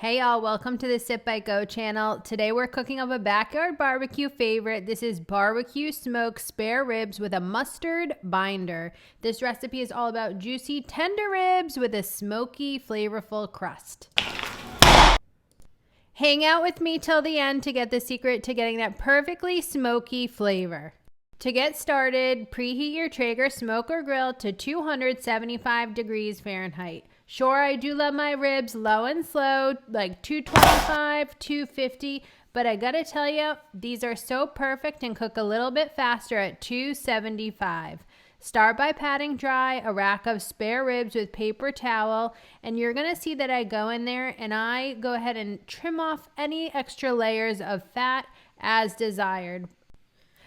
Hey y'all, welcome to the SipBiteGo channel. Today we're cooking up a backyard barbecue favorite. This is barbecue smoked spare ribs with a mustard binder. This recipe is all about juicy, tender ribs with a smoky, flavorful crust. Hang out with me till the end to get the secret to getting that perfectly smoky flavor. To get started, preheat your Traeger smoker grill to 275 degrees Fahrenheit. Sure, I do love my ribs low and slow, like 225, 250, but I gotta tell you, these are so perfect and cook a little bit faster at 275. Start by patting dry a rack of spare ribs with paper towel, and you're gonna see that I go in there and I go ahead and trim off any extra layers of fat as desired.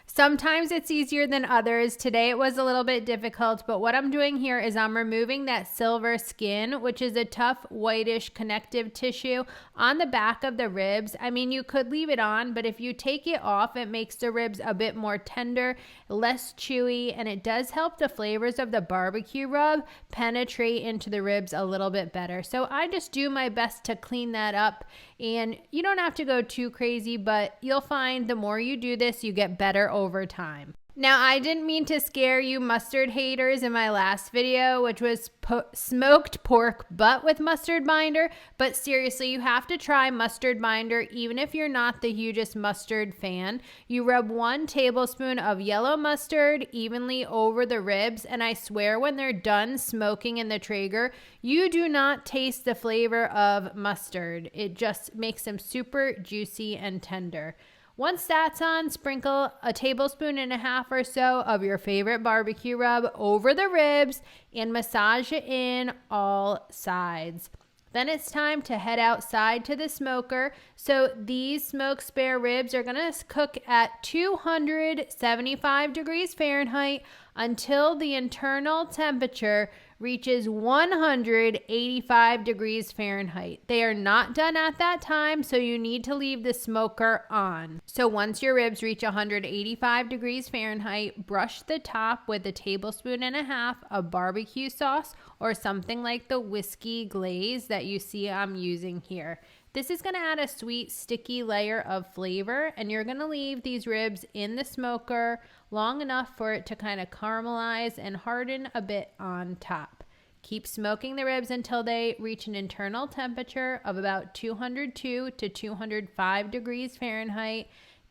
Sometimes it's easier than others. Today it was a little bit difficult, but what I'm doing here is I'm removing that silver skin, which is a tough whitish connective tissue on the back of the ribs. I mean, you could leave it on, but if you take it off, it makes the ribs a bit more tender, less chewy, and it does help the flavors of the barbecue rub penetrate into the ribs a little bit better. So I just do my best to clean that up, and you don't have to go too crazy, but you'll find the more you do this, you get better over time. Now, I didn't mean to scare you mustard haters in my last video, which was smoked pork butt with mustard binder, but seriously, you have to try mustard binder even if you're not the hugest mustard fan. You rub 1 tablespoon of yellow mustard evenly over the ribs, and I swear when they're done smoking in the Traeger, you do not taste the flavor of mustard. It just makes them super juicy and tender. Once that's on, sprinkle a tablespoon and a half or so of your favorite barbecue rub over the ribs and massage it in all sides. Then it's time to head outside to the smoker. So these smoked spare ribs are gonna cook at 275 degrees Fahrenheit until the internal temperature reaches 185 degrees Fahrenheit. They are not done at that time, so you need to leave the smoker on. So once your ribs reach 185 degrees Fahrenheit, brush the top with a tablespoon and a half of barbecue sauce or something like the whiskey glaze that you see I'm using here. This is going to add a sweet, sticky layer of flavor, and you're going to leave these ribs in the smoker long enough for it to kind of caramelize and harden a bit on top. Keep smoking the ribs until they reach an internal temperature of about 202 to 205 degrees Fahrenheit.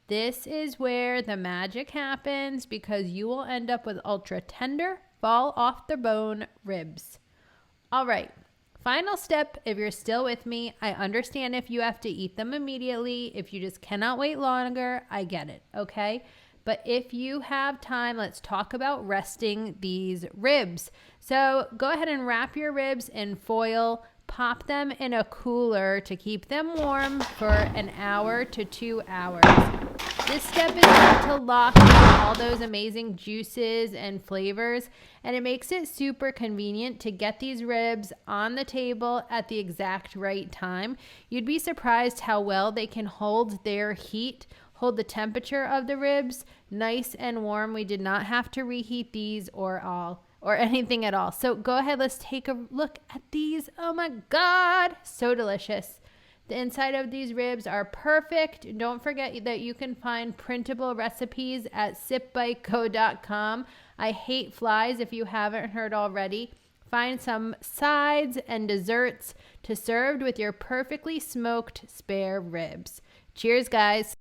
This is where the magic happens because you will end up with ultra tender, fall off the bone ribs. All right. Final step, if you're still with me, I understand if you have to eat them immediately. If you just cannot wait longer, I get it, okay? But if you have time, let's talk about resting these ribs. So go ahead and wrap your ribs in foil, pop them in a cooler to keep them warm for an hour to 2 hours. This step is going to lock in all those amazing juices and flavors, and it makes it super convenient to get these ribs on the table at the exact right time. You'd be surprised how well they can hold their heat, hold the temperature of the ribs nice and warm. We did not have to reheat these or anything at all. So go ahead, let's take a look at these. Oh my God, so delicious. The inside of these ribs are perfect. Don't forget that you can find printable recipes at SipBiteGo.com. I hate flies if you haven't heard already. Find some sides and desserts to serve with your perfectly smoked spare ribs. Cheers, guys.